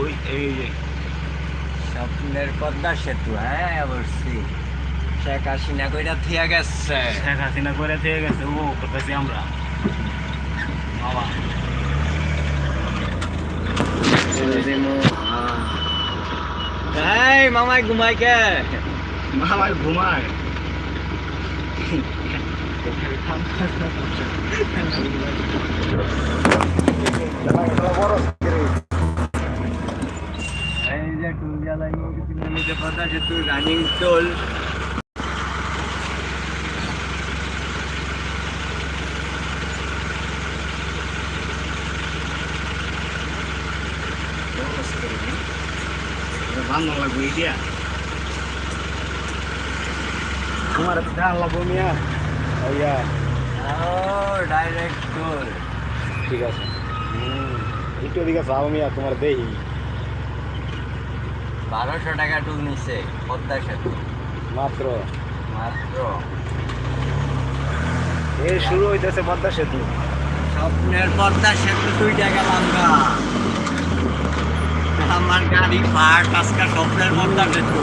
ওই এই যে স্বপ্নের পদ্মা সেতু, হ্যাঁ অবশ্যই। শেখ হাসিনা কইরা থিয়া গেছে। শেখ হাসিনা করে থেকে গেছে, ও করতেছি আমরা বাবা। এই মামাই ঘুমাই কে? মামাই ঘুমায়। এই যে টুল জ্বালাই পদ্মা সেতু রানিং টোল। ভালো লাগবে এটা তোমার ধান লাগবো মিয়া। ইয়া ও ডাইরেক্ট টোল। ঠিক আছে, একটু এদিকে যাও মিয়া, তোমার দেহি 1200 টাকা টুল নিছে পদ্মা সেতু মাত্র। মাত্র। এই শুরু হইতেছে পদ্মা সেতু। স্বপ্নের পদ্মা সেতু 2 টাকা লঙ্কা। আমার গাড়ি ফাট আজকে স্বপ্নের পদ্মা সেতু।